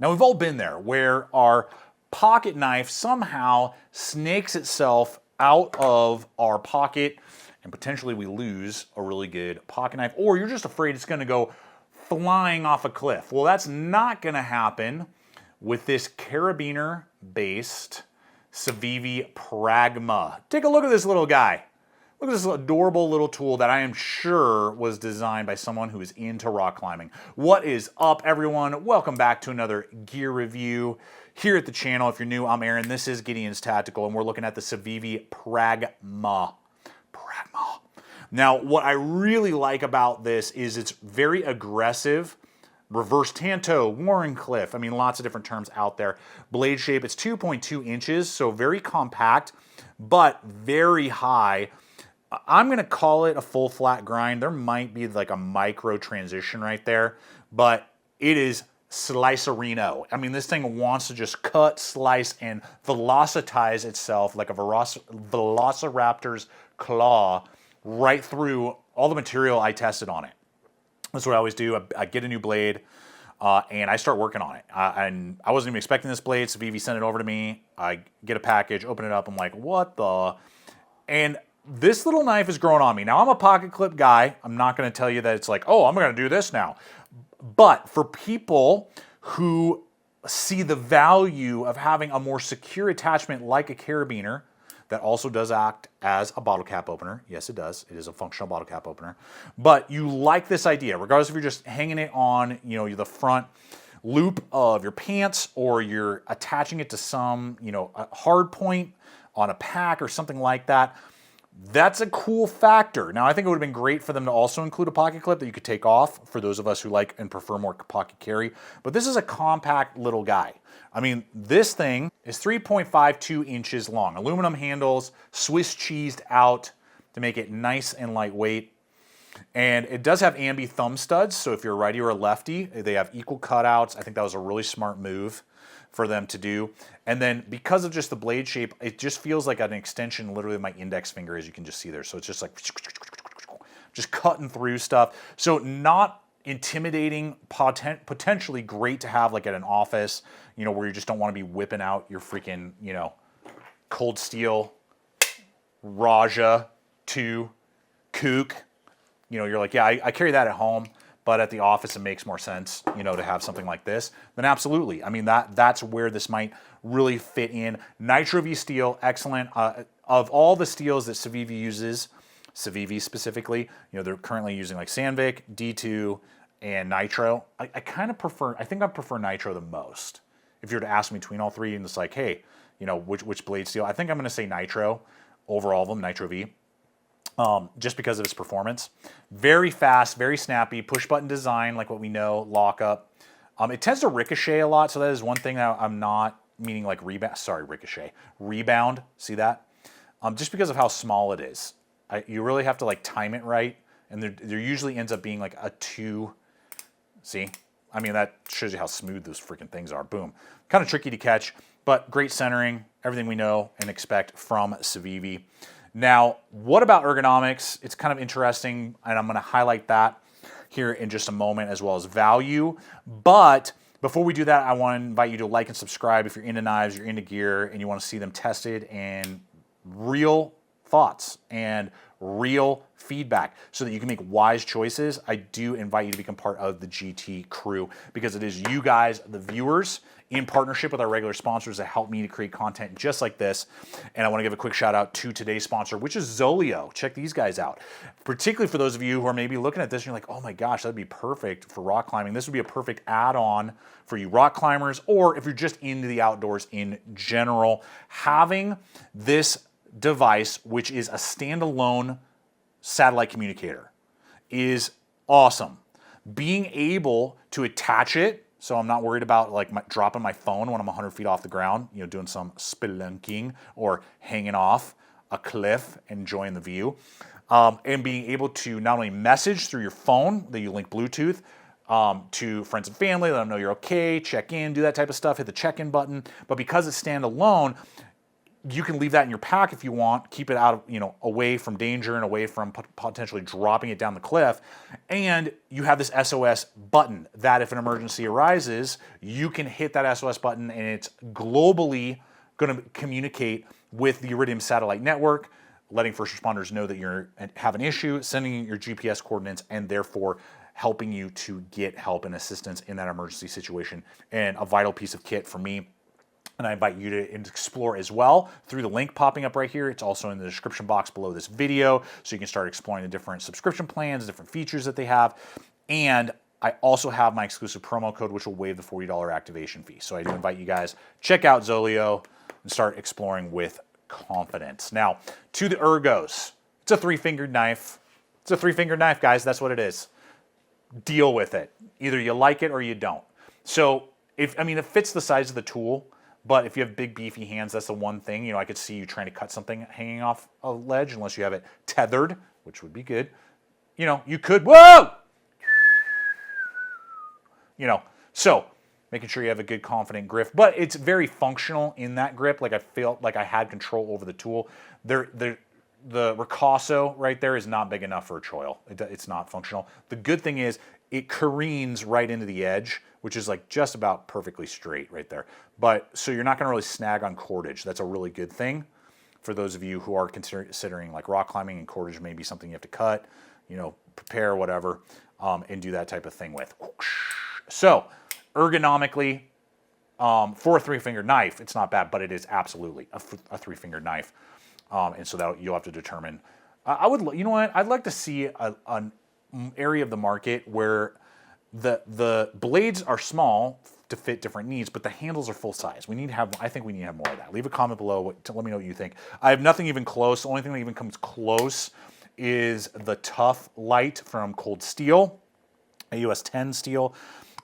Now we've all been there where our pocket knife somehow snakes itself out of our pocket and potentially we lose a really good pocket knife, or you're just afraid it's gonna go flying off a cliff. Well, that's not gonna happen with this carabiner-based Civivi Pragma. Take a look at this little guy. Look at this adorable little tool that I am sure was designed by someone who is into rock climbing. What is up, everyone? Welcome back to another gear review here at the channel. If you're new, I'm Aaron. This is Gideonstactical, and we're looking at the Civivi Pragma. Now, what I really like about this is it's very aggressive. Reverse Tanto, Warrenclyffe, I mean, lots of different terms out there. Blade shape, it's 2.2 inches, so very compact, but very high. I'm gonna call it a full flat grind. There might be like a micro transition right there, but it is slicerino. I mean, this thing wants to just cut, slice, and velocitize itself like a velociraptor's claw right through all the material I tested on it. That's what I always do. I get a new blade and I start working on it. And I wasn't even expecting this blade. Civivi sent it over to me. I get a package, open it up. I'm like, what the? And this little knife is growing on me. Now, I'm a pocket clip guy. I'm not going to tell you that it's like, oh, I'm going to do this now. But for people who see the value of having a more secure attachment like a carabiner, that also does act as a bottle cap opener. Yes, it does. It is a functional bottle cap opener. But you like this idea, regardless if you're just hanging it on, you know, the front loop of your pants, or you're attaching it to some, you know, a hard point on a pack or something like that. That's a cool factor. Now, I think it would have been great for them to also include a pocket clip that you could take off for those of us who like and prefer more pocket carry. But this is a compact little guy. I mean, this thing is 3.52 inches long. Aluminum handles, Swiss cheesed out to make it nice and lightweight. And it does have ambi thumb studs, so if you're a righty or a lefty, they have equal cutouts. I think that was a really smart move for them to do. And then because of just the blade shape, it just feels like an extension literally of my index finger, as you can just see there. So it's just like, just cutting through stuff. So not intimidating, potentially great to have like at an office, you know, where you just don't want to be whipping out your freaking, you know, cold steel Raja 2 Kook. You know, you're like, yeah, I carry that at home, but at the office it makes more sense, you know, to have something like this. Then absolutely. I mean, that's where this might really fit in. Nitro V steel, excellent. Of all the steels that Civivi uses, Civivi specifically, you know, they're currently using like Sandvik, D2, and Nitro. I kind of prefer, I think I prefer Nitro the most. If you were to ask me between all three and it's like, hey, you know, which blade steel, I think I'm going to say Nitro over all of them, Nitro V. Just because of its performance. Very fast, very snappy, push button design, like what we know, lock up. It tends to ricochet a lot, so that is one thing that I'm not meaning like rebound, sorry, ricochet. Rebound, see that? Just because of how small it is. You really have to like time it right, and there usually ends up being like a 2, see? I mean, that shows you how smooth those freaking things are, boom. Kind of tricky to catch, but great centering, everything we know and expect from Civivi. Now, what about ergonomics? It's kind of interesting, and I'm going to highlight that here in just a moment, as well as value. But before we do that, I want to invite you to like and subscribe if you're into knives, you're into gear, and you want to see them tested and real thoughts and real feedback so that you can make wise choices. I do invite you to become part of the GT crew, because it is you guys, the viewers, in partnership with our regular sponsors, that help me to create content just like this. And I want to give a quick shout out to today's sponsor, which is Zoleo. Check these guys out. Particularly for those of you who are maybe looking at this and you're like, oh my gosh, that'd be perfect for rock climbing. This would be a perfect add-on for you rock climbers, or if you're just into the outdoors in general. Having this device, which is a standalone satellite communicator, is awesome. Being able to attach it, so I'm not worried about like dropping my phone when I'm 100 feet off the ground, you know, doing some spelunking or hanging off a cliff, enjoying the view, and being able to not only message through your phone that you link Bluetooth to friends and family, let them know you're okay, check in, do that type of stuff, hit the check-in button, but because it's standalone, you can leave that in your pack if you want, keep it out of, you know, away from danger and away from potentially dropping it down the cliff. And you have this SOS button that if an emergency arises, you can hit that SOS button and it's globally going to communicate with the Iridium satellite network, letting first responders know that you have an issue, sending in your GPS coordinates, and therefore helping you to get help and assistance in that emergency situation. And a vital piece of kit for me. And I invite you to explore as well through the link popping up right here. It's also in the description box below this video, so you can start exploring the different subscription plans, different features that they have. And I also have my exclusive promo code, which will waive the $40 activation fee. So I do invite you guys, check out Zoleo and start exploring with confidence. Now, to the ergos. It's a 3-fingered knife. It's a 3-fingered knife, guys. That's what it is. Deal with it. Either you like it or you don't. So, it fits the size of the tool. But if you have big, beefy hands, that's the one thing. You know, I could see you trying to cut something hanging off a ledge unless you have it tethered, which would be good. You know, you could, whoa! You know, so making sure you have a good, confident grip. But it's very functional in that grip. Like I felt like I had control over the tool. The ricasso right there is not big enough for a choil. It's not functional. The good thing is it careens right into the edge, which is like just about perfectly straight right there. But so you're not going to really snag on cordage. That's a really good thing for those of you who are considering like rock climbing, and cordage may be something you have to cut, you know, prepare, whatever, and do that type of thing with. So ergonomically, for a 3-fingered knife, it's not bad, but it is absolutely a 3-fingered knife. And so that you'll have to determine. You know what? I'd like to see an area of the market where the blades are small to fit different needs, but the handles are full size. I think we need to have more of that. Leave a comment below to let me know what you think. I have nothing even close. The only thing that even comes close is the TUFF LITE from Cold Steel, a US 10 steel.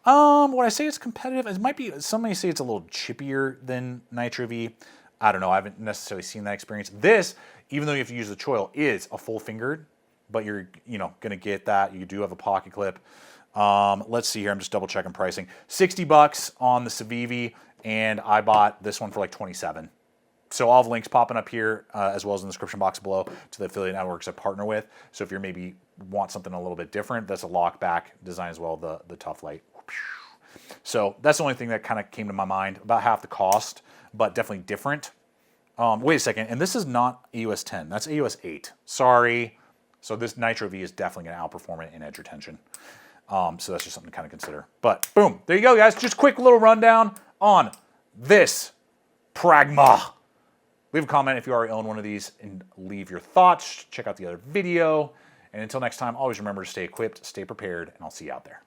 Would I say it's competitive? It might be. Some may say it's a little chippier than Nitro V. I don't know. I haven't necessarily seen that experience. This, even though you have to use the choil, is a full fingered, but you're going to get that. You do have a pocket clip. Let's see here. I'm just double checking pricing. $60 on the Civivi, and I bought this one for like $27. So I'll have links popping up here as well as in the description box below to the affiliate networks I partner with. So if you maybe want something a little bit different, that's a lockback design as well, the TUFF LITE. So that's the only thing that kind of came to my mind. About half the cost, but definitely different. Wait a second, and this is not AUS 10. That's AUS 8. Sorry. So this Nitro V is definitely going to outperform it in edge retention. So that's just something to kind of consider. But boom, there you go, guys. Just quick little rundown on this Pragma. Leave a comment if you already own one of these and leave your thoughts. Check out the other video. And until next time, always remember to stay equipped, stay prepared, and I'll see you out there.